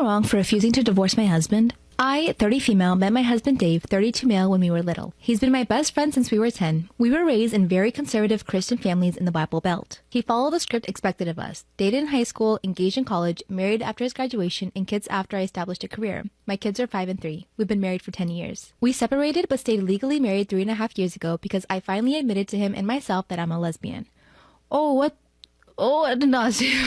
wrong for refusing to divorce my husband? I, 30 female, met my husband Dave, 32 male, when we were little. He's been my best friend since we were 10. We were raised in very conservative Christian families in the Bible Belt. He followed the script expected of us. Dated in high school, engaged in college, married after his graduation, and kids after I established a career. My kids are 5 and 3. We've been married for 10 years. We separated but stayed legally married 3.5 years ago because I finally admitted to him and myself that I'm a lesbian. I did not see.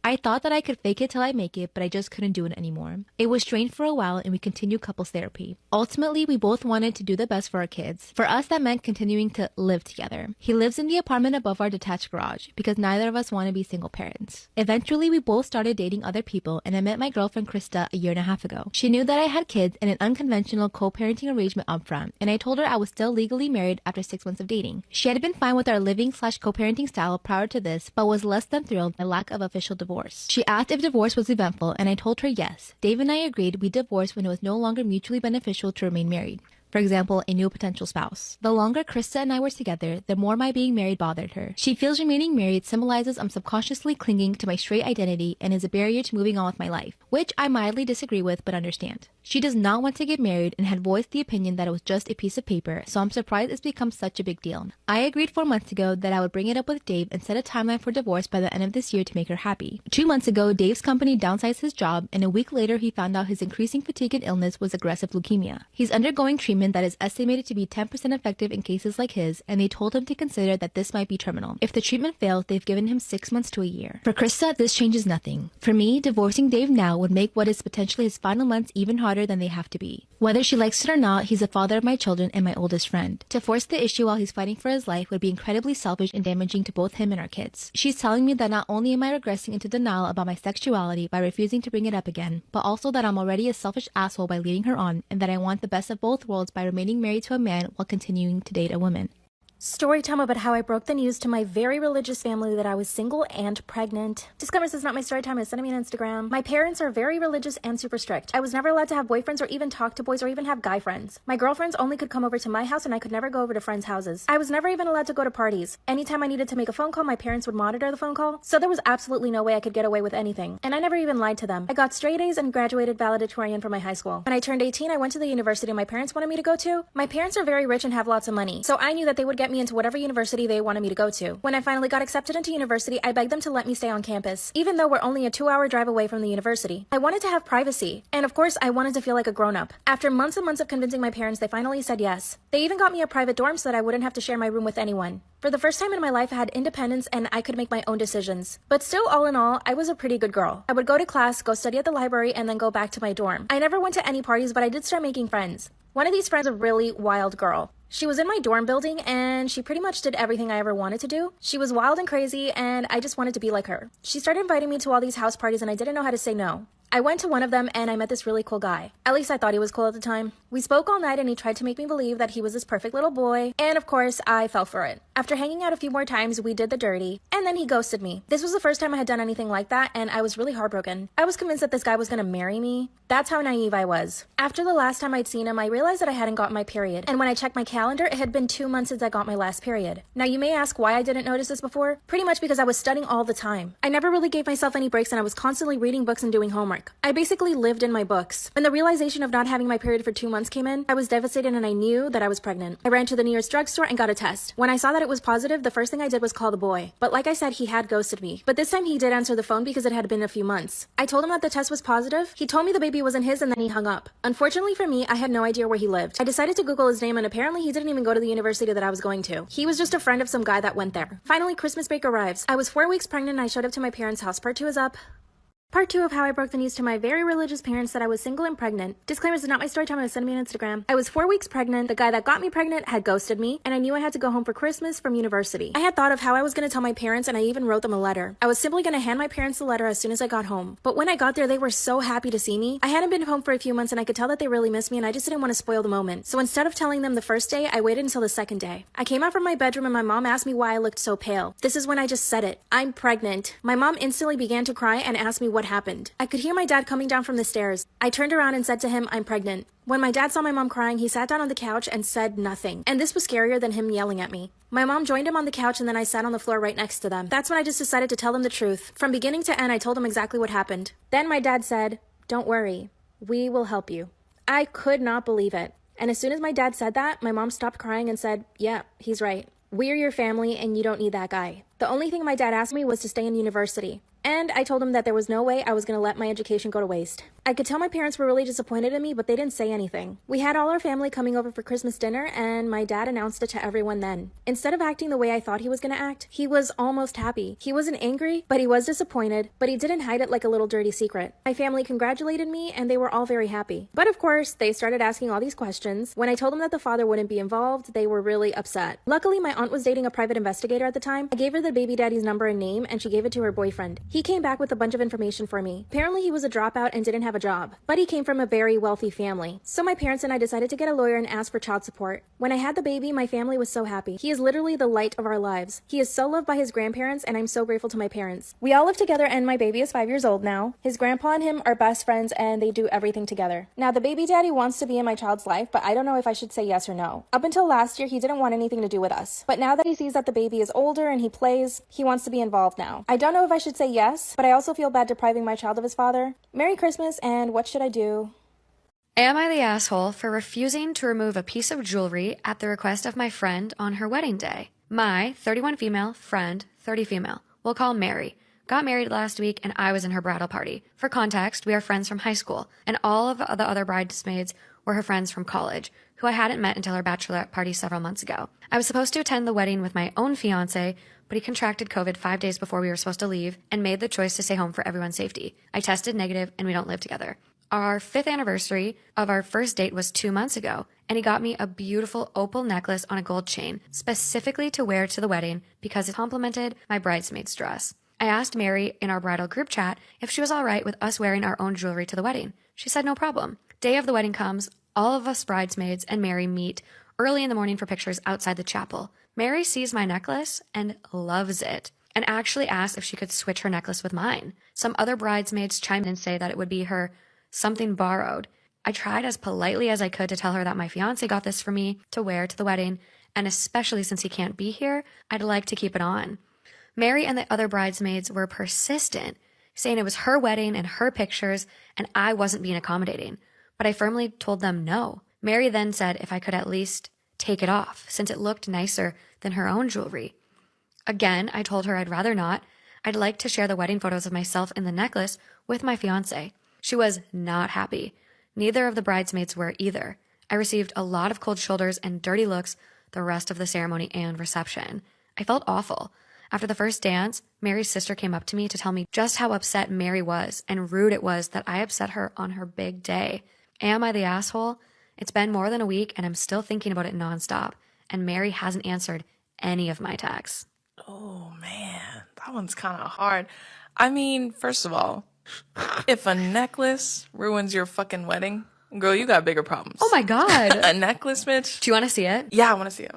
I thought that I could fake it till I make it, but I just couldn't do it anymore. It was strained for a while and we continued couples therapy. Ultimately, we both wanted to do the best for our kids. For us, that meant continuing to live together. He lives in the apartment above our detached garage because neither of us want to be single parents. Eventually, we both started dating other people and I met my girlfriend Krista a 1.5 years ago. She knew that I had kids and an unconventional co-parenting arrangement up front, and I told her I was still legally married after 6 months of dating. She had been fine with our living/co-parenting style prior to this, but was less than thrilled by lack of official divorce. She asked if divorce was eventful, and I told her yes. Dave and I agreed we divorced when it was no longer mutually beneficial to remain married. For example, a new potential spouse. The longer Krista and I were together, the more my being married bothered her. She feels remaining married symbolizes I'm subconsciously clinging to my straight identity and is a barrier to moving on with my life, which I mildly disagree with but understand. She does not want to get married and had voiced the opinion that it was just a piece of paper, so I'm surprised it's become such a big deal. I agreed 4 months ago that I would bring it up with Dave and set a timeline for divorce by the end of this year to make her happy. 2 months ago, Dave's company downsized his job, and a week later he found out his increasing fatigue and illness was aggressive leukemia. He's undergoing treatment that is estimated to be 10% effective in cases like his, and they told him to consider that this might be terminal. If the treatment fails, they've given him 6 months to a year. For Krista, this changes nothing. For me, divorcing Dave now would make what is potentially his final months even harder than they have to be. Whether she likes it or not, he's the father of my children and my oldest friend. To force the issue while he's fighting for his life would be incredibly selfish and damaging to both him and our kids. She's telling me that not only am I regressing into denial about my sexuality by refusing to bring it up again, but also that I'm already a selfish asshole by leading her on, and that I want the best of both worlds by remaining married to a man while continuing to date a woman. Story time about how I broke the news to my very religious family that I was single and pregnant. Disclaimer, this is not my story time, it's sending me on Instagram. My parents are very religious and super strict. I was never allowed to have boyfriends or even talk to boys or even have guy friends. My girlfriends only could come over to my house and I could never go over to friends' houses. I was never even allowed to go to parties. Anytime I needed to make a phone call, my parents would monitor the phone call, so there was absolutely no way I could get away with anything. And I never even lied to them. I got straight A's and graduated valedictorian from my high school. When I turned 18, I went to the university my parents wanted me to go to. My parents are very rich and have lots of money, so I knew that they would get me into whatever university they wanted me to go to. When I finally got accepted into university, I begged them to let me stay on campus, even though we're only a 2-hour drive away from the university. I wanted to have privacy, and of course, I wanted to feel like a grown-up. After months and months of convincing my parents, they finally said yes. They even got me a private dorm so that I wouldn't have to share my room with anyone. For the first time in my life, I had independence and I could make my own decisions. But still, all in all, I was a pretty good girl. I would go to class, go study at the library, and then go back to my dorm. I never went to any parties, but I did start making friends. One of these friends was a really wild girl. She was in my dorm building and she pretty much did everything I ever wanted to do. She was wild and crazy and I just wanted to be like her. She started inviting me to all these house parties and I didn't know how to say no. I went to one of them and I met this really cool guy. At least I thought he was cool at the time. We spoke all night and he tried to make me believe that he was this perfect little boy. And of course, I fell for it. After hanging out a few more times, we did the dirty. And then he ghosted me. This was the first time I had done anything like that and I was really heartbroken. I was convinced that this guy was gonna marry me. That's how naive I was. After the last time I'd seen him, I realized that I hadn't gotten my period. And when I checked my calendar, it had been 2 months since I got my last period. Now you may ask why I didn't notice this before. Pretty much because I was studying all the time. I never really gave myself any breaks and I was constantly reading books and doing homework. I basically lived in my books. When the realization of not having my period for 2 months came in, I was devastated and I knew that I was pregnant. I ran to the nearest drugstore and got a test. When I saw that it was positive, the first thing I did was call the boy. But like I said, he had ghosted me. But this time he did answer the phone because it had been a few months. I told him that the test was positive. He told me the baby wasn't his and then he hung up. Unfortunately for me, I had no idea where he lived. I decided to Google his name and apparently he didn't even go to the university that I was going to. He was just a friend of some guy that went there. Finally, Christmas break arrives. I was 4 weeks pregnant and I showed up to my parents' house. Part 2 is up. Part 2 of how I broke the news to my very religious parents that I was single and pregnant. Disclaimer, this is not my story time, it was sending me on Instagram. I was 4 weeks pregnant, the guy that got me pregnant had ghosted me, and I knew I had to go home for Christmas from university. I had thought of how I was going to tell my parents and I even wrote them a letter. I was simply going to hand my parents the letter as soon as I got home. But when I got there, they were so happy to see me. I hadn't been home for a few months and I could tell that they really missed me and I just didn't want to spoil the moment. So instead of telling them the first day, I waited until the second day. I came out from my bedroom and my mom asked me why I looked so pale. This is when I just said it. I'm pregnant. My mom instantly began to cry and asked me what happened. I could hear my dad coming down from the stairs. I turned around and said to him, I'm pregnant. When my dad saw my mom crying, he sat down on the couch and said nothing. And this was scarier than him yelling at me. My mom joined him on the couch and then I sat on the floor right next to them. That's when I just decided to tell them the truth. From beginning to end, I told them exactly what happened. Then my dad said, Don't worry, we will help you. I could not believe it. And as soon as my dad said that, my mom stopped crying and said, yeah, he's right. We're your family and you don't need that guy. The only thing my dad asked me was to stay in university. And I told him that there was no way I was going to let my education go to waste. I could tell my parents were really disappointed in me, but they didn't say anything. We had all our family coming over for Christmas dinner, and my dad announced it to everyone then. Instead of acting the way I thought he was going to act, he was almost happy. He wasn't angry, but he was disappointed, but he didn't hide it like a little dirty secret. My family congratulated me, and they were all very happy. But of course, they started asking all these questions. When I told them that the father wouldn't be involved, they were really upset. Luckily, my aunt was dating a private investigator at the time. I gave her the baby daddy's number and name, and she gave it to her boyfriend. He came back with a bunch of information for me. Apparently, he was a dropout and didn't have a job, but he came from a very wealthy family. So my parents and I decided to get a lawyer and ask for child support. When I had the baby, my family was so happy. He is literally the light of our lives. He is so loved by his grandparents, and I'm so grateful to my parents. We all live together, and my baby is 5 years old now. His grandpa and him are best friends, and they do everything together. Now, the baby daddy wants to be in my child's life, but I don't know if I should say yes or no. Up until last year, he didn't want anything to do with us. But now that he sees that the baby is older and he plays, he wants to be involved now. I don't know if I should say yes, but I also feel bad depriving my child of his father. Merry Christmas, and what should I do? Am I the asshole for refusing to remove a piece of jewelry at the request of my friend on her wedding day? My 31 female friend, 30 female, we'll call Mary, got married last week and I was in her bridal party. For context, we are friends from high school, and all of the other bridesmaids were her friends from college, who I hadn't met until her bachelorette party several months ago. I was supposed to attend the wedding with my own fiancé, but he contracted COVID 5 days before we were supposed to leave and made the choice to stay home for everyone's safety. I tested negative and we don't live together. Our 5th anniversary of our first date was 2 months ago, and he got me a beautiful opal necklace on a gold chain, specifically to wear to the wedding because it complemented my bridesmaid's dress. I asked Mary in our bridal group chat if she was all right with us wearing our own jewelry to the wedding. She said no problem. Day of the wedding comes, all of us bridesmaids and Mary meet early in the morning for pictures outside the chapel. Mary sees my necklace and loves it, and actually asked if she could switch her necklace with mine. Some other bridesmaids chimed in and say that it would be her something borrowed. I tried as politely as I could to tell her that my fiancé got this for me to wear to the wedding, and especially since he can't be here, I'd like to keep it on. Mary and the other bridesmaids were persistent, saying it was her wedding and her pictures, and I wasn't being accommodating. But I firmly told them no. Mary then said if I could at least take it off, since it looked nicer than her own jewelry. Again, I told her I'd rather not. I'd like to share the wedding photos of myself in the necklace with my fiancé. She was not happy. Neither of the bridesmaids were either. I received a lot of cold shoulders and dirty looks the rest of the ceremony and reception. I felt awful. After the first dance, Mary's sister came up to me to tell me just how upset Mary was and rude it was that I upset her on her big day. Am I the asshole? It's been more than a week and I'm still thinking about it nonstop, and Mary hasn't answered any of my texts. Oh man, that one's kind of hard. I mean, first of all, if a necklace ruins your fucking wedding, girl, you got bigger problems. Oh my God. A necklace, bitch? Do you want to see it? Yeah, I want to see it.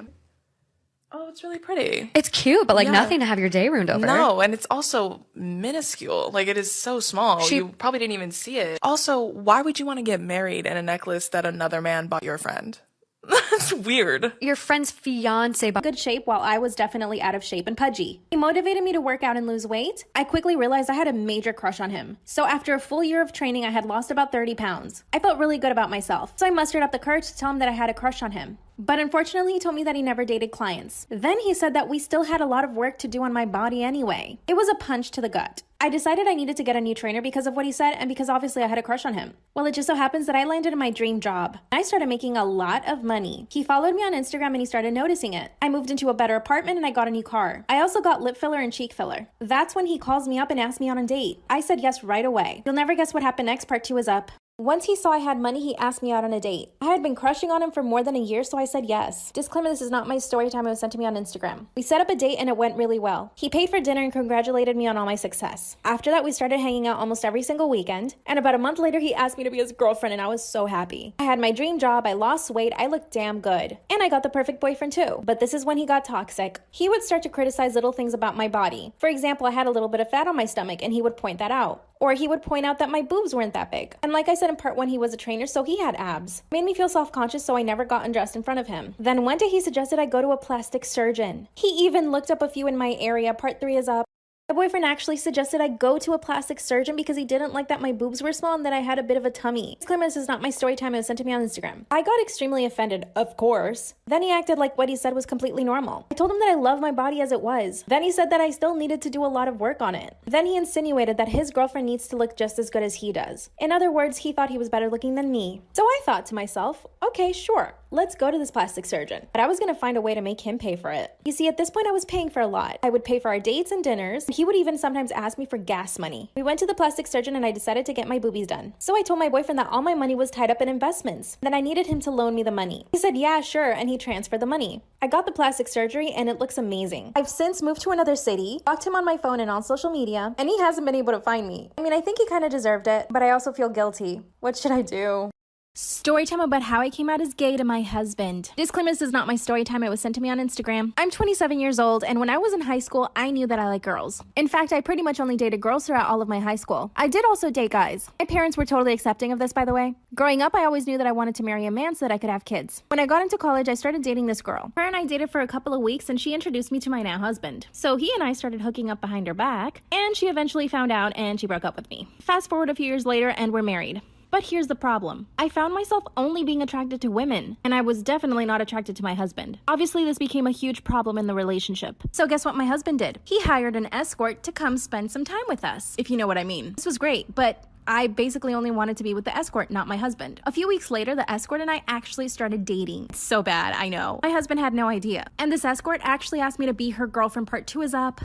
Oh, it's really pretty. It's cute, but like Yeah. nothing to have your day ruined over. No, and it's also minuscule. Like, it is so small. You probably didn't even see it. Also, why would you want to get married in a necklace that another man bought your friend? That's weird. Your friend's fiance bought Good shape while I was definitely out of shape and pudgy. He motivated me to work out and lose weight. I quickly realized I had a major crush on him. So after a full year of training, I had lost about 30 pounds. I felt really good about myself. So I mustered up the courage to tell him that I had a crush on him. But unfortunately, he told me that he never dated clients. Then he said that we still had a lot of work to do on my body anyway. It was a punch to the gut. I decided I needed to get a new trainer because of what he said and because obviously I had a crush on him. Well, it just so happens that I landed in my dream job. I started making a lot of money. He followed me on Instagram and he started noticing it. I moved into a better apartment and I got a new car. I also got lip filler and cheek filler. That's when he calls me up and asked me on a date. I said yes right away. You'll never guess what happened next. Part 2 is up. Once he saw I had money, he asked me out on a date. I had been crushing on him for more than a year, so I said yes. Disclaimer, this is not my story time. It was sent to me on Instagram. We set up a date and it went really well. He paid for dinner and congratulated me on all my success. After that, we started hanging out almost every single weekend. And about a month later, he asked me to be his girlfriend and I was so happy. I had my dream job, I lost weight, I looked damn good. And I got the perfect boyfriend too. But this is when he got toxic. He would start to criticize little things about my body. For example, I had a little bit of fat on my stomach and he would point that out. Or he would point out that my boobs weren't that big. And like I said in part 1, he was a trainer, so he had abs. Made me feel self-conscious, so I never got undressed in front of him. Then one day he suggested I go to a plastic surgeon. He even looked up a few in my area. Part 3 is up. My boyfriend actually suggested I go to a plastic surgeon because he didn't like that my boobs were small and that I had a bit of a tummy. Disclaimer, this is not my story time. It was sent to me on Instagram. I got extremely offended, of course. Then he acted like what he said was completely normal. I told him that I love my body as it was. Then he said that I still needed to do a lot of work on it. Then he insinuated that his girlfriend needs to look just as good as he does. In other words, he thought he was better looking than me. So I thought to myself, okay, sure, let's go to this plastic surgeon. But I was gonna find a way to make him pay for it. You see, at this point I was paying for a lot. I would pay for our dates and dinners. He would even sometimes ask me for gas money. We went to the plastic surgeon and I decided to get my boobies done. So I told my boyfriend that all my money was tied up in investments, that I needed him to loan me the money. He said, yeah, sure, and he transferred the money. I got the plastic surgery and it looks amazing. I've since moved to another city, blocked him on my phone and on social media, and he hasn't been able to find me. I mean, I think he kind of deserved it, but I also feel guilty. What should I do? Story time about how I came out as gay to my husband. Disclaimer, this is not my story time. It was sent to me on Instagram. I'm 27 years old, and when I was in high school, I knew that I like girls. In fact, I pretty much only dated girls throughout all of my high school. I did also date guys. My parents were totally accepting of this, by the way. Growing up, I always knew that I wanted to marry a man so that I could have kids. When I got into college, I started dating this girl. Her and I dated for a couple of weeks, and she introduced me to my now husband. So he and I started hooking up behind her back, and she eventually found out, and she broke up with me. Fast forward a few years later, and we're married. But here's the problem. I found myself only being attracted to women, and I was definitely not attracted to my husband. Obviously, this became a huge problem in the relationship. So guess what my husband did? He hired an escort to come spend some time with us, if you know what I mean. This was great, but I basically only wanted to be with the escort, not my husband. A few weeks later, the escort and I actually started dating. It's so bad, I know. My husband had no idea. And this escort actually asked me to be her girlfriend. Part 2 is up.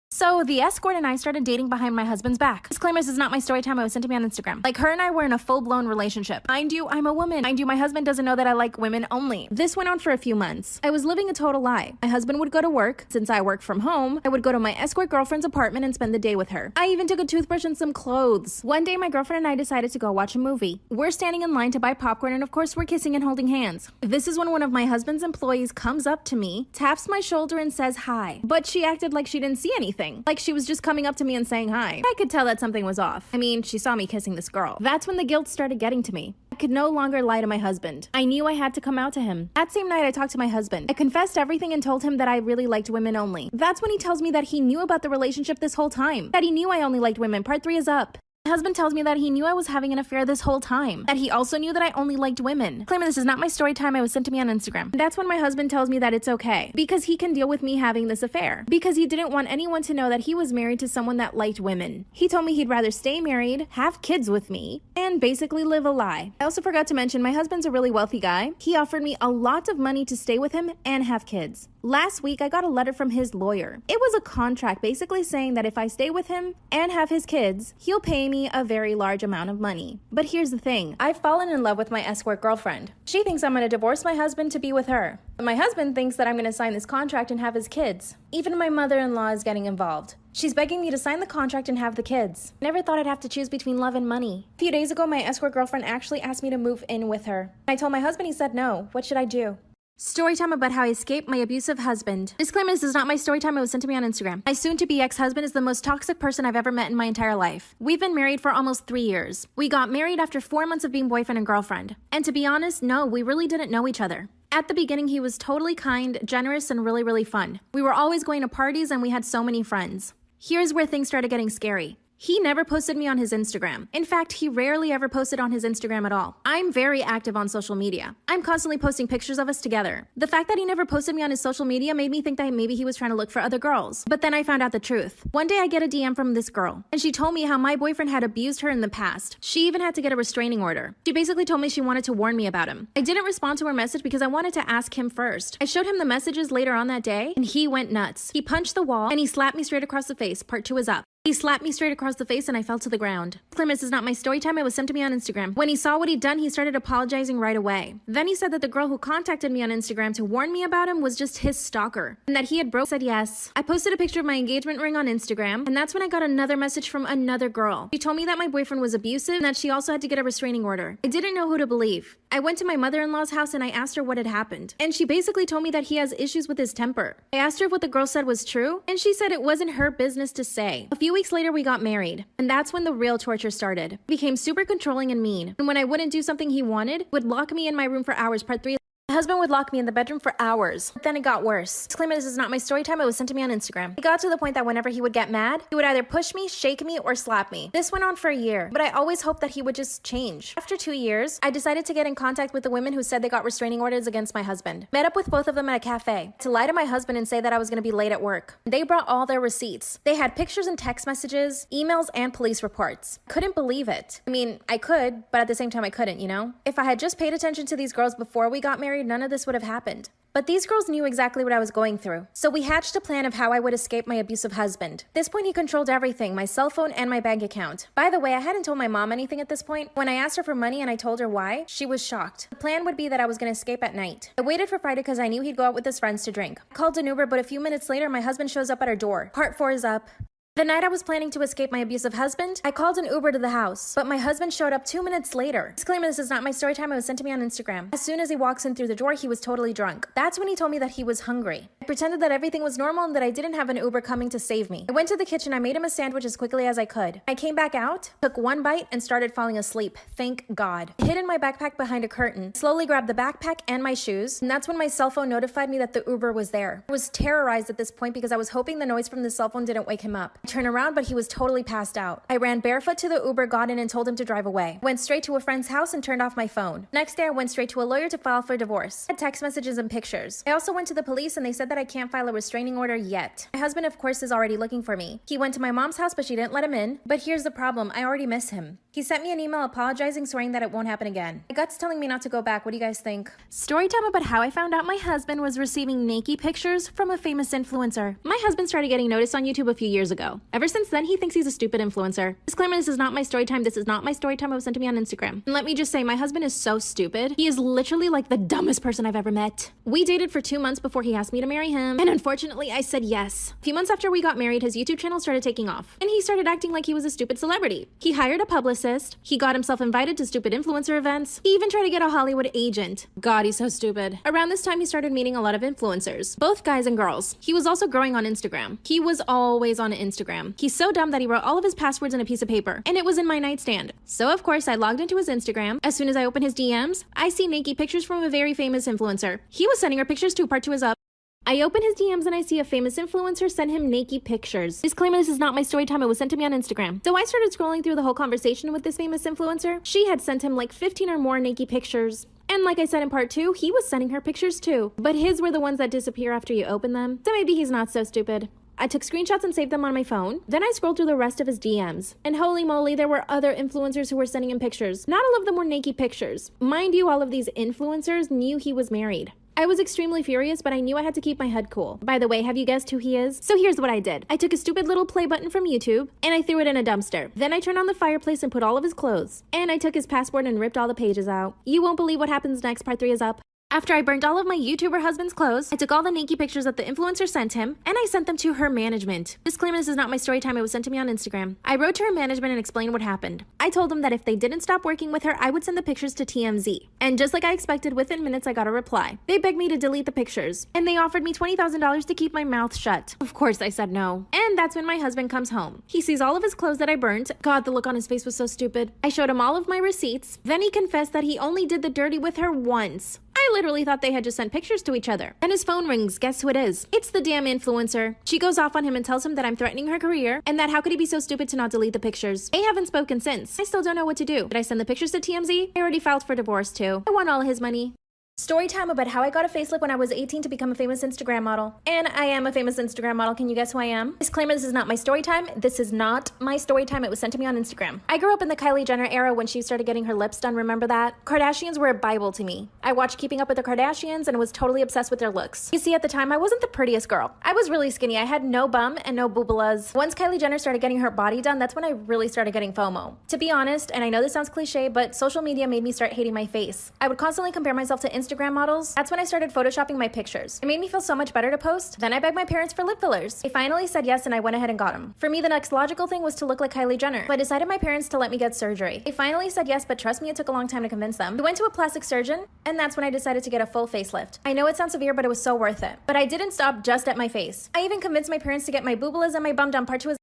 So the escort and I started dating behind my husband's back. Disclaimer, this is not my story time. It was sent to me on Instagram. Like, her and I were in a full-blown relationship. Mind you, I'm a woman. Mind you, my husband doesn't know that I like women only. This went on for a few months. I was living a total lie. My husband would go to work. Since I worked from home, I would go to my escort girlfriend's apartment and spend the day with her. I even took a toothbrush and some clothes. One day, my girlfriend and I decided to go watch a movie. We're standing in line to buy popcorn, and of course, we're kissing and holding hands. This is when one of my husband's employees comes up to me, taps my shoulder, and says hi. But she acted like she didn't see anything. Like she was just coming up to me and saying hi. I could tell that something was off. I mean, she saw me kissing this girl. That's when the guilt started getting to me. I could no longer lie to my husband. I knew I had to come out to him. That same night, I talked to my husband. I confessed everything and told him that I really liked women only. That's when he tells me that he knew about the relationship this whole time. That he knew I only liked women. Part 3 is up. My husband tells me that he knew I was having an affair this whole time. That he also knew that I only liked women. Claiming this is not my story time. It was sent to me on Instagram. And that's when my husband tells me that it's okay. Because he can deal with me having this affair. Because he didn't want anyone to know that he was married to someone that liked women. He told me he'd rather stay married, have kids with me, and basically live a lie. I also forgot to mention my husband's a really wealthy guy. He offered me a lot of money to stay with him and have kids. Last week, I got a letter from his lawyer. It was a contract basically saying that if I stay with him and have his kids, he'll pay me a very large amount of money. But here's the thing. I've fallen in love with my escort girlfriend. She thinks I'm going to divorce my husband to be with her. But my husband thinks that I'm going to sign this contract and have his kids. Even my mother-in-law is getting involved. She's begging me to sign the contract and have the kids. Never thought I'd have to choose between love and money. A few days ago, my escort girlfriend actually asked me to move in with her. I told my husband, he said no. What should I do? Story time about how I escaped my abusive husband. Disclaimer, this is not my story time. It was sent to me on Instagram. My soon-to-be ex-husband is the most toxic person I've ever met in my entire life. We've been married for almost 3 years. We got married after 4 months of being boyfriend and girlfriend. And to be honest, no, we really didn't know each other. At the beginning, he was totally kind, generous, and really, really fun. We were always going to parties and we had so many friends. Here's where things started getting scary. He never posted me on his Instagram. In fact, he rarely ever posted on his Instagram at all. I'm very active on social media. I'm constantly posting pictures of us together. The fact that he never posted me on his social media made me think that maybe he was trying to look for other girls. But then I found out the truth. One day I get a DM from this girl, and she told me how my boyfriend had abused her in the past. She even had to get a restraining order. She basically told me she wanted to warn me about him. I didn't respond to her message because I wanted to ask him first. I showed him the messages later on that day, and he went nuts. He punched the wall, and he slapped me straight across the face. Part 2 is up. He slapped me straight across the face and I fell to the ground. This is not my story time. It was sent to me on Instagram. When he saw what he'd done, he started apologizing right away. Then he said that the girl who contacted me on Instagram to warn me about him was just his stalker and that he had said yes. I posted a picture of my engagement ring on Instagram, and that's when I got another message from another girl. She told me that my boyfriend was abusive and that she also had to get a restraining order. I didn't know who to believe. I went to my mother-in-law's house and I asked her what had happened. And she basically told me that he has issues with his temper. I asked her if what the girl said was true, and she said it wasn't her business to say. A few weeks later, we got married. And that's when the real torture started. He became super controlling and mean. And when I wouldn't do something he wanted, would lock me in my room for hours. Part 3 My husband would lock me in the bedroom for hours. But then it got worse. Disclaimer, this is not my story time. It was sent to me on Instagram. It got to the point that whenever he would get mad, he would either push me, shake me, or slap me. This went on for a year, but I always hoped that he would just change. After 2 years, I decided to get in contact with the women who said they got restraining orders against my husband. Met up with both of them at a cafe to lie to my husband and say that I was going to be late at work. They brought all their receipts. They had pictures and text messages, emails, and police reports. Couldn't believe it. I mean, I could, but at the same time I couldn't, you know? If I had just paid attention to these girls before we got married, none of this would have happened. But these girls knew exactly what I was going through. So we hatched a plan of how I would escape my abusive husband. At this point, he controlled everything, my cell phone and my bank account. By the way, I hadn't told my mom anything at this point. When I asked her for money and I told her why, she was shocked. The plan would be that I was going to escape at night. I waited for Friday because I knew he'd go out with his friends to drink. I called an Uber, but a few minutes later, my husband shows up at our door. Part 4 is up. The night I was planning to escape my abusive husband, I called an Uber to the house, but my husband showed up 2 minutes later. Disclaimer, this is not my story time. It was sent to me on Instagram. As soon as he walks in through the door, he was totally drunk. That's when he told me that he was hungry. I pretended that everything was normal and that I didn't have an Uber coming to save me. I went to the kitchen, I made him a sandwich as quickly as I could. I came back out, took one bite, and started falling asleep. Thank God. I hid in my backpack behind a curtain, slowly grabbed the backpack and my shoes, and that's when my cell phone notified me that the Uber was there. I was terrorized at this point because I was hoping the noise from the cell phone didn't wake him up. I turned around, but he was totally passed out. I ran barefoot to the Uber, got in, and told him to drive away. Went straight to a friend's house and turned off my phone. Next day, I went straight to a lawyer to file for divorce. I had text messages and pictures. I also went to the police and they said that I can't file a restraining order yet. My husband, of course, is already looking for me. He went to my mom's house, but she didn't let him in. But here's the problem. I already miss him. He sent me an email apologizing, swearing that it won't happen again. My gut's telling me not to go back. What do you guys think? Story time about how I found out my husband was receiving naked pictures from a famous influencer. My husband started getting noticed on YouTube a few years ago. Ever since then, he thinks he's a stupid influencer. Disclaimer, this is not my story time. This is not my story time. It was sent to me on Instagram. And let me just say, my husband is so stupid. He is literally like the dumbest person I've ever met. We dated for 2 months before he asked me to marry him, and unfortunately, I said yes. A few months after we got married, his YouTube channel started taking off, and he started acting like he was a stupid celebrity. He hired a publicist. He got himself invited to stupid influencer events. He even tried to get a Hollywood agent. God, he's so stupid. Around this time, he started meeting a lot of influencers, both guys and girls. He was also growing on Instagram. He was always on Instagram. He's so dumb that he wrote all of his passwords in a piece of paper, and it was in my nightstand. So of course, I logged into his Instagram. As soon as I open his DMs, I see naked pictures from a very famous influencer. He was sending her pictures too. Part 2 is up. I open his DMs and I see a famous influencer send him naked pictures. Disclaimer, this is not my story time. It was sent to me on Instagram. So I started scrolling through the whole conversation with this famous influencer. She had sent him like 15 or more naked pictures. And like I said in part 2, he was sending her pictures too. But his were the ones that disappear after you open them. So maybe he's not so stupid. I took screenshots and saved them on my phone. Then I scrolled through the rest of his DMs. And holy moly, there were other influencers who were sending him pictures. Not all of them were naked pictures. Mind you, all of these influencers knew he was married. I was extremely furious, but I knew I had to keep my head cool. By the way, have you guessed who he is? So here's what I did. I took a stupid little play button from YouTube, and I threw it in a dumpster. Then I turned on the fireplace and put all of his clothes. And I took his passport and ripped all the pages out. You won't believe what happens next. Part 3 is up. After I burned all of my YouTuber husband's clothes, I took all the naked pictures that the influencer sent him, and I sent them to her management. Disclaimer, this is not my story time. It was sent to me on Instagram. I wrote to her management and explained what happened. I told them that if they didn't stop working with her, I would send the pictures to TMZ. And just like I expected, within minutes I got a reply. They begged me to delete the pictures, and they offered me $20,000 to keep my mouth shut. Of course I said no. And that's when my husband comes home. He sees all of his clothes that I burned. God, the look on his face was so stupid. I showed him all of my receipts. Then he confessed that he only did the dirty with her once. I literally thought they had just sent pictures to each other. And his phone rings. Guess who it is? It's the damn influencer. She goes off on him and tells him that I'm threatening her career and that how could he be so stupid to not delete the pictures. They haven't spoken since. I still don't know what to do. Did I send the pictures to TMZ? I already filed for divorce too. I want all his money. Story time about how I got a facelift when I was 18 to become a famous Instagram model. And I am a famous Instagram model. Can you guess who I am? Disclaimer, this is not my story time. This is not my story time. It was sent to me on Instagram. I grew up in the Kylie Jenner era when she started getting her lips done. Remember that? Kardashians were a Bible to me. I watched Keeping Up with the Kardashians and was totally obsessed with their looks. You see, at the time, I wasn't the prettiest girl. I was really skinny. I had no bum and no boobalas. Once Kylie Jenner started getting her body done, that's when I really started getting FOMO. To be honest, and I know this sounds cliche, but social media made me start hating my face. I would constantly compare myself to Instagram models. That's when I started photoshopping my pictures. It made me feel so much better to post. Then I begged my parents for lip fillers. They finally said yes and I went ahead and got them. For me, the next logical thing was to look like Kylie Jenner. So I decided my parents to let me get surgery. They finally said yes, but trust me, it took a long time to convince them. We went to a plastic surgeon, and that's when I decided to get a full facelift. I know it sounds severe, but it was so worth it. But I didn't stop just at my face. I even convinced my parents to get my boobalas and my bum done. Part 2 is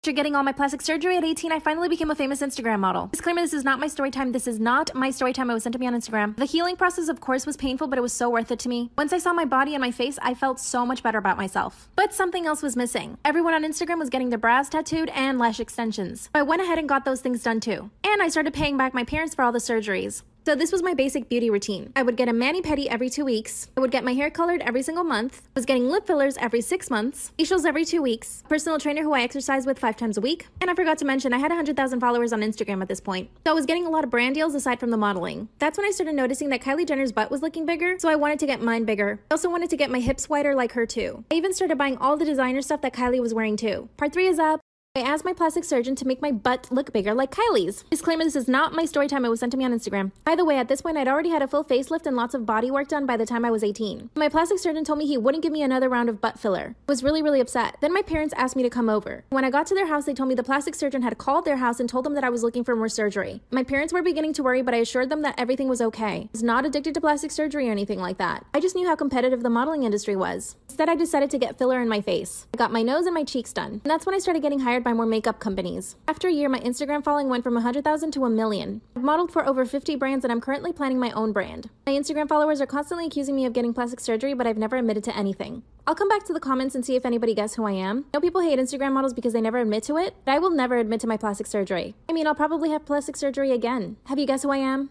After getting all my plastic surgery at 18, I finally became a famous Instagram model. Disclaimer, this is not my story time. This is not my story time. It was sent to me on Instagram. The healing process, of course, was painful, but it was so worth it to me. Once I saw my body and my face, I felt so much better about myself. But something else was missing. Everyone on Instagram was getting their brows tattooed and lash extensions. So I went ahead and got those things done too. And I started paying back my parents for all the surgeries. So this was my basic beauty routine. I would get a mani-pedi every 2 weeks. I would get my hair colored every single month. I was getting lip fillers every 6 months. Facials every 2 weeks. Personal trainer who I exercise with 5 times a week. And I forgot to mention, I had 100,000 followers on Instagram at this point. So I was getting a lot of brand deals aside from the modeling. That's when I started noticing that Kylie Jenner's butt was looking bigger, so I wanted to get mine bigger. I also wanted to get my hips wider like her too. I even started buying all the designer stuff that Kylie was wearing too. Part 3 is up. I asked my plastic surgeon to make my butt look bigger like Kylie's. Disclaimer, this is not my story time. It was sent to me on Instagram. By the way, at this point, I'd already had a full facelift and lots of body work done by the time I was 18. My plastic surgeon told me he wouldn't give me another round of butt filler. I was really upset. Then my parents asked me to come over. When I got to their house, they told me the plastic surgeon had called their house and told them that I was looking for more surgery. My parents were beginning to worry, but I assured them that everything was okay. I was not addicted to plastic surgery or anything like that. I just knew how competitive the modeling industry was. Instead, I decided to get filler in my face. I got my nose and my cheeks done. And that's when I started getting hired by more makeup companies. After a year, my Instagram following went from 100,000 to 1 million. I've modeled for over 50 brands and I'm currently planning my own brand. My Instagram followers are constantly accusing me of getting plastic surgery, but I've never admitted to anything. I'll come back to the comments and see if anybody guess who I am. I know people hate Instagram models because they never admit to it, but I will never admit to my plastic surgery. I mean, I'll probably have plastic surgery again. Have you guessed who I am?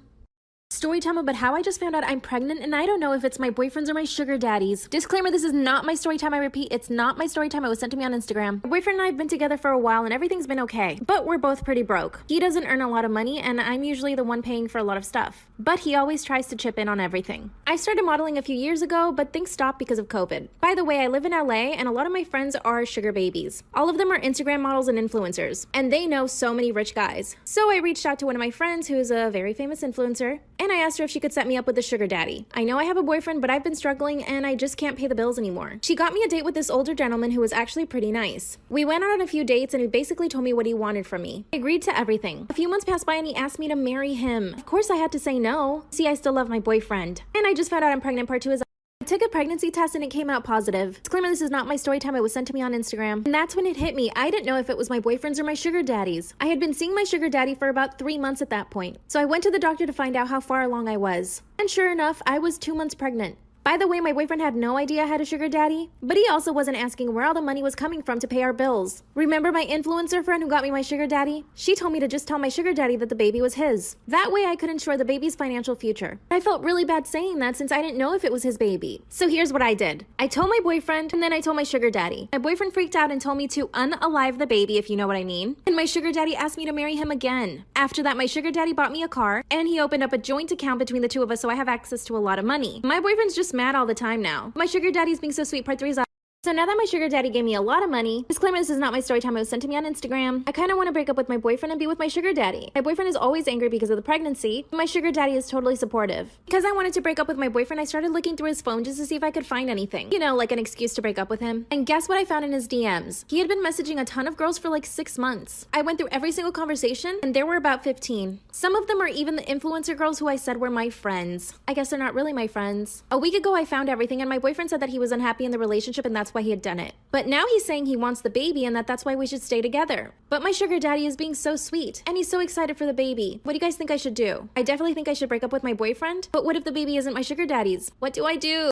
Storytime about how I just found out I'm pregnant and I don't know if it's my boyfriend's or my sugar daddy's. Disclaimer, this is not my story time. I repeat, it's not my story time. It was sent to me on Instagram. My boyfriend and I have been together for a while and everything's been okay, but we're both pretty broke. He doesn't earn a lot of money and I'm usually the one paying for a lot of stuff, but he always tries to chip in on everything. I started modeling a few years ago, but things stopped because of COVID. By the way, I live in LA and a lot of my friends are sugar babies. All of them are Instagram models and influencers, and they know so many rich guys. So I reached out to one of my friends who's a very famous influencer, and I asked her if she could set me up with a sugar daddy. I know I have a boyfriend, but I've been struggling and I just can't pay the bills anymore. She got me a date with this older gentleman who was actually pretty nice. We went out on a few dates and he basically told me what he wanted from me. I agreed to everything. A few months passed by and he asked me to marry him. Of course I had to say no. See, I still love my boyfriend. And I just found out I'm pregnant. Part 2 is I took a pregnancy test and it came out positive. Disclaimer, this is not my story time. It was sent to me on Instagram. And that's when it hit me. I didn't know if it was my boyfriend's or my sugar daddy's. I had been seeing my sugar daddy for about 3 months at that point. So I went to the doctor to find out how far along I was. And sure enough, I was 2 months pregnant. By the way, my boyfriend had no idea I had a sugar daddy, but he also wasn't asking where all the money was coming from to pay our bills. Remember my influencer friend who got me my sugar daddy? She told me to just tell my sugar daddy that the baby was his. That way I could ensure the baby's financial future. I felt really bad saying that since I didn't know if it was his baby. So here's what I did. I told my boyfriend and then I told my sugar daddy. My boyfriend freaked out and told me to unalive the baby, if you know what I mean. And my sugar daddy asked me to marry him again. After that, my sugar daddy bought me a car and he opened up a joint account between the two of us so I have access to a lot of money. My boyfriend's just mad all the time now. My sugar daddy's being so sweet. Part 3 is up. So now that my sugar daddy gave me a lot of money, disclaimer, this is not my story time. It was sent to me on Instagram. I kind of want to break up with my boyfriend and be with my sugar daddy. My boyfriend is always angry because of the pregnancy. My sugar daddy is totally supportive. Because I wanted to break up with my boyfriend, I started looking through his phone just to see if I could find anything. You know, like an excuse to break up with him. And guess what I found in his DMs? He had been messaging a ton of girls for like 6 months. I went through every single conversation and there were about 15. Some of them are even the influencer girls who I said were my friends. I guess they're not really my friends. A week ago, I found everything and my boyfriend said that he was unhappy in the relationship and that's why he had done it. But now he's saying he wants the baby and that's why we should stay together. But my sugar daddy is being so sweet and he's so excited for the baby. What do you guys think I should do? I definitely think I should break up with my boyfriend. But what if the baby isn't my sugar daddy's? What do I do?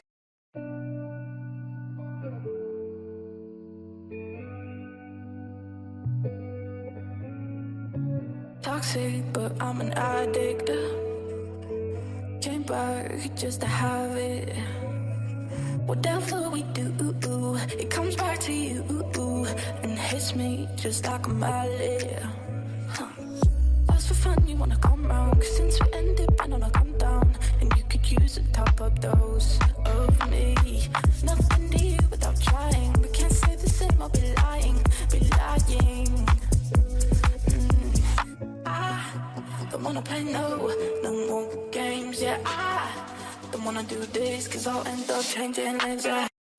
Toxic, but I'm an addict. Came back just to have it. Whatever we do, it comes back to you and hits me just like a mallet. Just for fun, you wanna come round, 'cause since we ended, been on a come down, and you could use a top up dose of me. Nothing new without trying. We can't say the same, I'll be lying. I don't wanna play no more games. Yeah, I don't wanna do this, 'cause I'll end up changing things.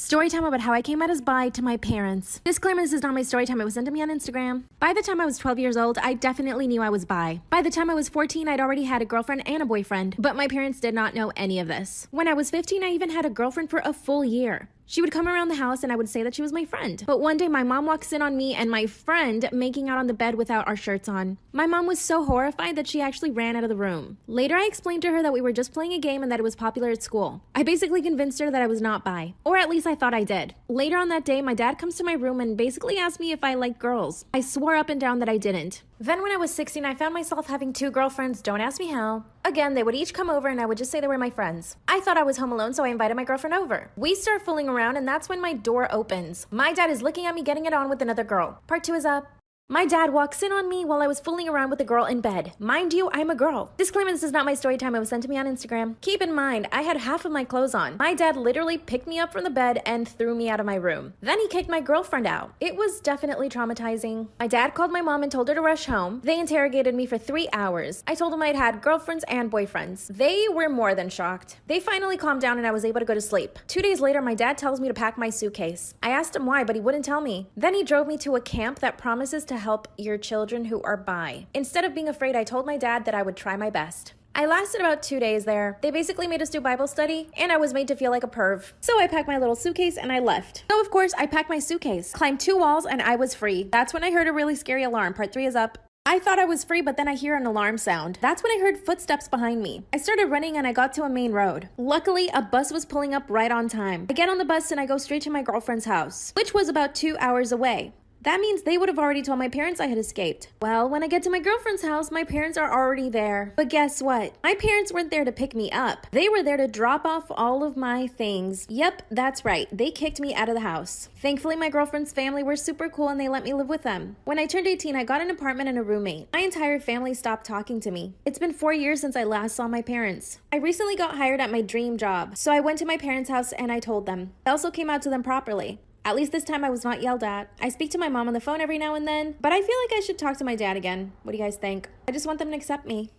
Storytime about how I came out as bi to my parents. Disclaimer, this is not my story time. It was sent to me on Instagram. By the time I was 12 years old, I definitely knew I was bi. By the time I was 14, I'd already had a girlfriend and a boyfriend, but my parents did not know any of this. When I was 15, I even had a girlfriend for a full year. She would come around the house and I would say that she was my friend. But one day my mom walks in on me and my friend making out on the bed without our shirts on. My mom was so horrified that she actually ran out of the room. Later, I explained to her that we were just playing a game and that it was popular at school. I basically convinced her that I was not bi, or at least I thought I did. Later on that day, my dad comes to my room and basically asked me if I liked girls. I swore up and down that I didn't. Then when I was 16, I found myself having 2 girlfriends, don't ask me how. Again, they would each come over and I would just say they were my friends. I thought I was home alone, so I invited my girlfriend over. We start fooling around and that's when my door opens. My dad is looking at me getting it on with another girl. Part 2 is up. My dad walks in on me while I was fooling around with a girl in bed. Mind you, I'm a girl. Disclaimer, this is not my story time. It was sent to me on Instagram. Keep in mind, I had half of my clothes on. My dad literally picked me up from the bed and threw me out of my room. Then he kicked my girlfriend out. It was definitely traumatizing. My dad called my mom and told her to rush home. They interrogated me for 3 hours. I told them I'd had girlfriends and boyfriends. They were more than shocked. They finally calmed down and I was able to go to sleep. 2 days later, my dad tells me to pack my suitcase. I asked him why, but he wouldn't tell me. Then he drove me to a camp that promises to help your children who are bi. Instead of being afraid, I told my dad that I would try my best. I lasted about 2 days there. They basically made us do Bible study, and I was made to feel like a perv. So I packed my little suitcase and I left. So of course, I packed my suitcase, climbed 2 walls, and I was free. That's when I heard a really scary alarm. Part 3 is up. I thought I was free, but then I hear an alarm sound. That's when I heard footsteps behind me. I started running and I got to a main road. Luckily, a bus was pulling up right on time. I get on the bus and I go straight to my girlfriend's house, which was about 2 hours away. That means they would have already told my parents I had escaped. Well, when I get to my girlfriend's house, my parents are already there. But guess what? My parents weren't there to pick me up. They were there to drop off all of my things. Yep, that's right. They kicked me out of the house. Thankfully, my girlfriend's family were super cool and they let me live with them. When I turned 18, I got an apartment and a roommate. My entire family stopped talking to me. It's been 4 years since I last saw my parents. I recently got hired at my dream job, so I went to my parents' house and I told them. I also came out to them properly. At least this time I was not yelled at. I speak to my mom on the phone every now and then, but I feel like I should talk to my dad again. What do you guys think? I just want them to accept me.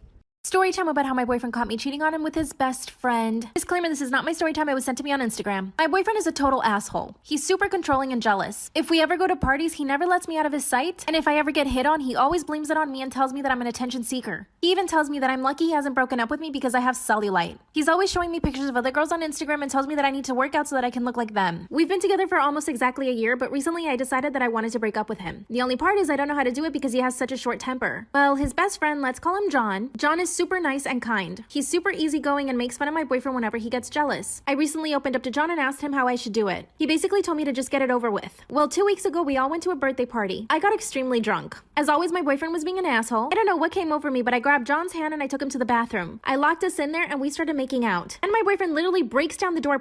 Story time about how my boyfriend caught me cheating on him with his best friend. Disclaimer, this is not my story time. It was sent to me on Instagram. My boyfriend is a total asshole. He's super controlling and jealous. If we ever go to parties, he never lets me out of his sight. And if I ever get hit on, he always blames it on me and tells me that I'm an attention seeker. He even tells me that I'm lucky he hasn't broken up with me because I have cellulite. He's always showing me pictures of other girls on Instagram and tells me that I need to work out so that I can look like them. We've been together for almost exactly a year, but recently I decided that I wanted to break up with him. The only part is I don't know how to do it because he has such a short temper. Well, his best friend, let's call him John. John is super nice and kind. He's super easygoing and makes fun of my boyfriend whenever he gets jealous. I recently opened up to John and asked him how I should do it. He basically told me to just get it over with. Well, 2 weeks ago, we all went to a birthday party. I got extremely drunk. As always, my boyfriend was being an asshole. I don't know what came over me, but I grabbed John's hand and I took him to the bathroom. I locked us in there and we started making out. And my boyfriend literally breaks down the door.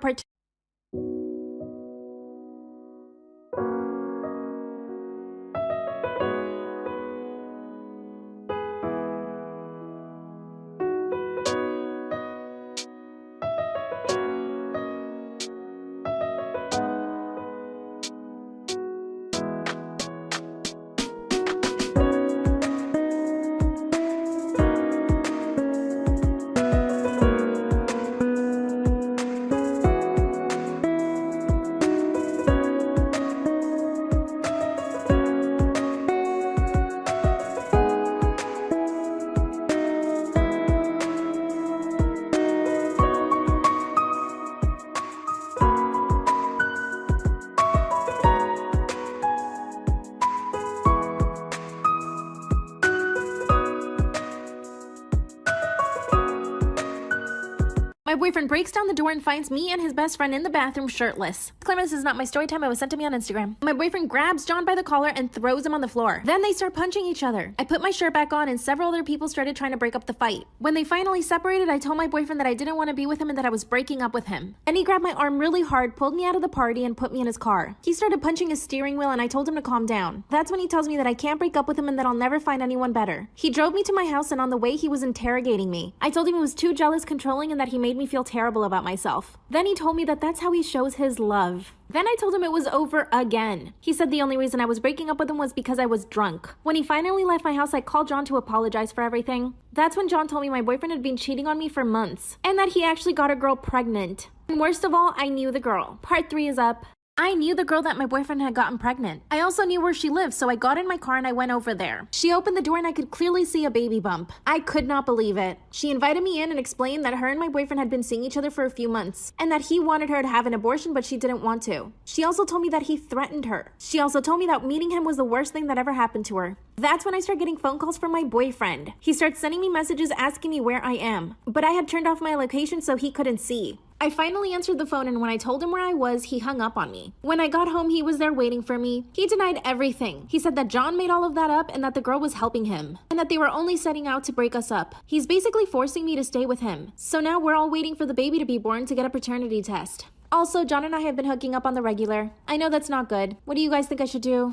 My boyfriend breaks down the door and finds me and his best friend in the bathroom shirtless. Disclaimer, this is not my story time. It was sent to me on Instagram. My boyfriend grabs John by the collar and throws him on the floor. Then they start punching each other. I put my shirt back on and several other people started trying to break up the fight. When they finally separated, I told my boyfriend that I didn't want to be with him and that I was breaking up with him. And he grabbed my arm really hard, pulled me out of the party, and put me in his car. He started punching his steering wheel and I told him to calm down. That's when he tells me that I can't break up with him and that I'll never find anyone better. He drove me to my house and on the way he was interrogating me. I told him he was too jealous, controlling, and that he made me feel terrible about myself. Then he told me that that's how he shows his love. Then I told him it was over again. He said the only reason I was breaking up with him was because I was drunk. When he finally left my house, I called John to apologize for everything. That's when John told me my boyfriend had been cheating on me for months and that he actually got a girl pregnant. And worst of all, I knew the girl. Part 3 is up. I knew the girl that my boyfriend had gotten pregnant. I also knew where she lived, so I got in my car and I went over there. She opened the door and I could clearly see a baby bump. I could not believe it. She invited me in and explained that her and my boyfriend had been seeing each other for a few months, and that he wanted her to have an abortion, but she didn't want to. She also told me that he threatened her. She also told me that meeting him was the worst thing that ever happened to her. That's when I started getting phone calls from my boyfriend. He started sending me messages asking me where I am, but I had turned off my location so he couldn't see. I finally answered the phone, and when I told him where I was, he hung up on me. When I got home, he was there waiting for me. He denied everything. He said that John made all of that up and that the girl was helping him, and that they were only setting out to break us up. He's basically forcing me to stay with him. So now we're all waiting for the baby to be born to get a paternity test. Also, John and I have been hooking up on the regular. I know that's not good. What do you guys think I should do?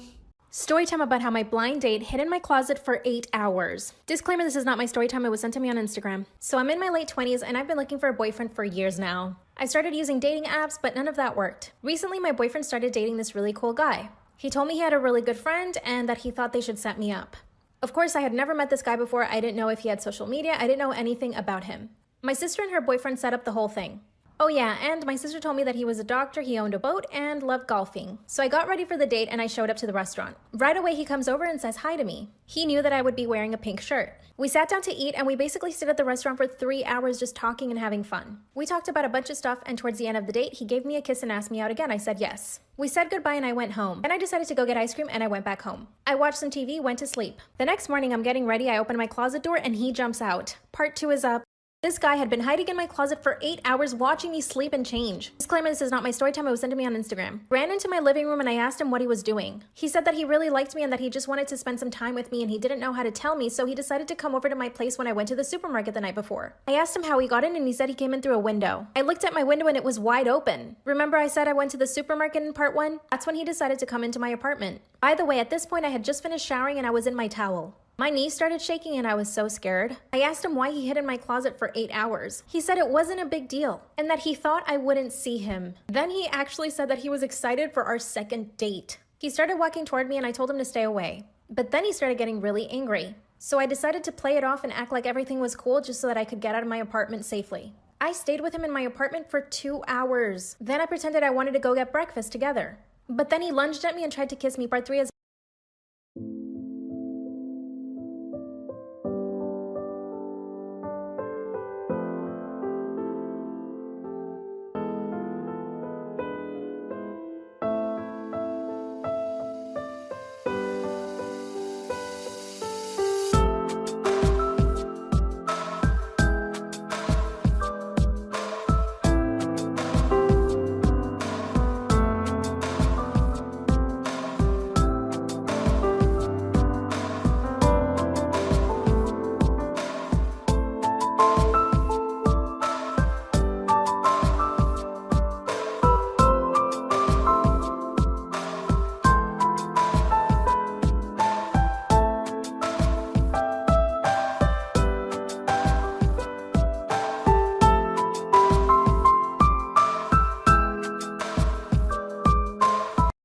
Story time about how my blind date hid in my closet for 8 hours. Disclaimer, this is not my story time. It was sent to me on Instagram. So I'm in my late 20s and I've been looking for a boyfriend for years now. I started using dating apps, but none of that worked. Recently, my boyfriend started dating this really cool guy. He told me he had a really good friend and that he thought they should set me up. Of course, I had never met this guy before. I didn't know if he had social media. I didn't know anything about him. My sister and her boyfriend set up the whole thing. Oh yeah, and my sister told me that he was a doctor, he owned a boat, and loved golfing. So I got ready for the date and I showed up to the restaurant. Right away, he comes over and says hi to me. He knew that I would be wearing a pink shirt. We sat down to eat and we basically stood at the restaurant for 3 hours just talking and having fun. We talked about a bunch of stuff, and towards the end of the date, he gave me a kiss and asked me out again. I said yes. We said goodbye and I went home. Then I decided to go get ice cream and I went back home. I watched some TV, went to sleep. The next morning, I'm getting ready. I open my closet door and he jumps out. Part 2 is up. This guy had been hiding in my closet for 8 hours watching me sleep and change. Disclaimer, this is not my story time. It was sent to me on Instagram. Ran into my living room and I asked him what he was doing. He said that he really liked me and that he just wanted to spend some time with me and he didn't know how to tell me, so he decided to come over to my place when I went to the supermarket the night before. I asked him how he got in and he said he came in through a window. I looked at my window and it was wide open. Remember I said I went to the supermarket in part 1? That's when he decided to come into my apartment. By the way, at this point I had just finished showering and I was in my towel. My knees started shaking and I was so scared. I asked him why he hid in my closet for 8 hours. He said it wasn't a big deal and that he thought I wouldn't see him. Then he actually said that he was excited for our second date. He started walking toward me and I told him to stay away. But then he started getting really angry. So I decided to play it off and act like everything was cool just so that I could get out of my apartment safely. I stayed with him in my apartment for 2 hours. Then I pretended I wanted to go get breakfast together. But then he lunged at me and tried to kiss me. Part 3 is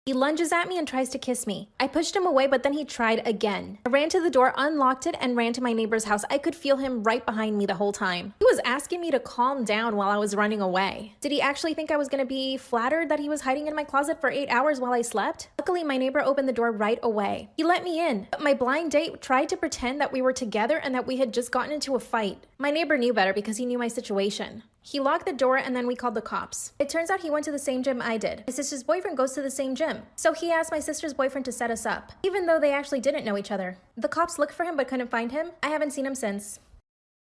He lunges at me and tries to kiss me. I pushed him away, but then he tried again. I ran to the door, unlocked it, and ran to my neighbor's house. I could feel him right behind me the whole time. He was asking me to calm down while I was running away. Did he actually think I was gonna be flattered that he was hiding in my closet for 8 hours while I slept? Luckily, my neighbor opened the door right away. He let me in, but my blind date tried to pretend that we were together and that we had just gotten into a fight. My neighbor knew better because he knew my situation. He locked the door and then we called the cops. It turns out he went to the same gym I did. My sister's boyfriend goes to the same gym. So he asked my sister's boyfriend to set us up, even though they actually didn't know each other. The cops looked for him but couldn't find him. I haven't seen him since.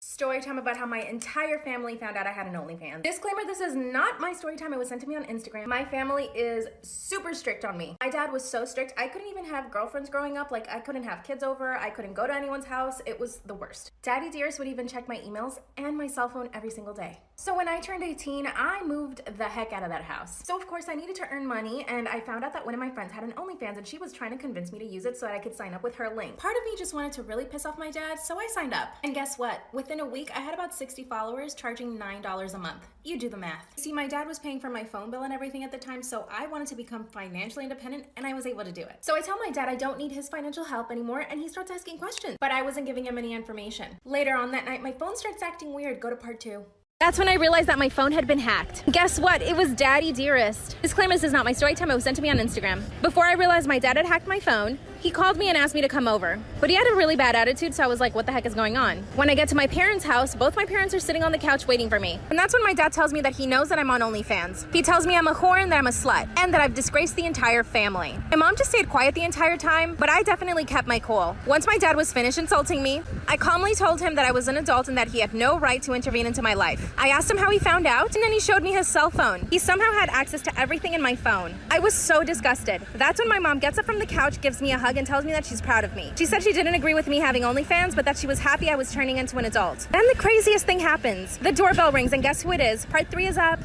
Story time about how my entire family found out I had an OnlyFans. Disclaimer, this is not my story time. It was sent to me on Instagram. My family is super strict on me. My dad was so strict. I couldn't even have girlfriends growing up. Like, I couldn't have kids over. I couldn't go to anyone's house. It was the worst. Daddy dearest would even check my emails and my cell phone every single day. So when I turned 18, I moved the heck out of that house. So of course I needed to earn money, and I found out that one of my friends had an OnlyFans and she was trying to convince me to use it so that I could sign up with her link. Part of me just wanted to really piss off my dad, so I signed up. And guess what? Within a week, I had about 60 followers charging $9 a month. You do the math. See, my dad was paying for my phone bill and everything at the time, so I wanted to become financially independent, and I was able to do it. So I tell my dad I don't need his financial help anymore, and he starts asking questions, but I wasn't giving him any information. Later on that night, my phone starts acting weird. Go to part 2. That's when I realized that my phone had been hacked. Guess what? It was Daddy Dearest. Disclaimer, this is not my story time. It was sent to me on Instagram. Before I realized my dad had hacked my phone, he called me and asked me to come over. But he had a really bad attitude, so I was like, what the heck is going on? When I get to my parents' house, both my parents are sitting on the couch waiting for me. And that's when my dad tells me that he knows that I'm on OnlyFans. He tells me I'm a whore and that I'm a slut, and that I've disgraced the entire family. My mom just stayed quiet the entire time, but I definitely kept my cool. Once my dad was finished insulting me, I calmly told him that I was an adult and that he had no right to intervene into my life. I asked him how he found out, and then he showed me his cell phone. He somehow had access to everything in my phone. I was so disgusted. That's when my mom gets up from the couch, gives me a hug, and tells me that she's proud of me. She said she didn't agree with me having OnlyFans, but that she was happy I was turning into an adult. Then the craziest thing happens. The doorbell rings, and guess who it is? Part 3 is up.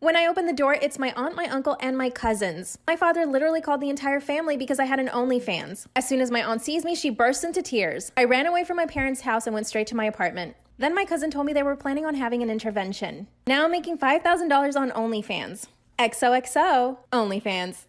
When I open the door, it's my aunt, my uncle, and my cousins. My father literally called the entire family because I had an OnlyFans. As soon as my aunt sees me, she bursts into tears. I ran away from my parents' house and went straight to my apartment. Then my cousin told me they were planning on having an intervention. Now I'm making $5,000 on OnlyFans. XOXO, OnlyFans.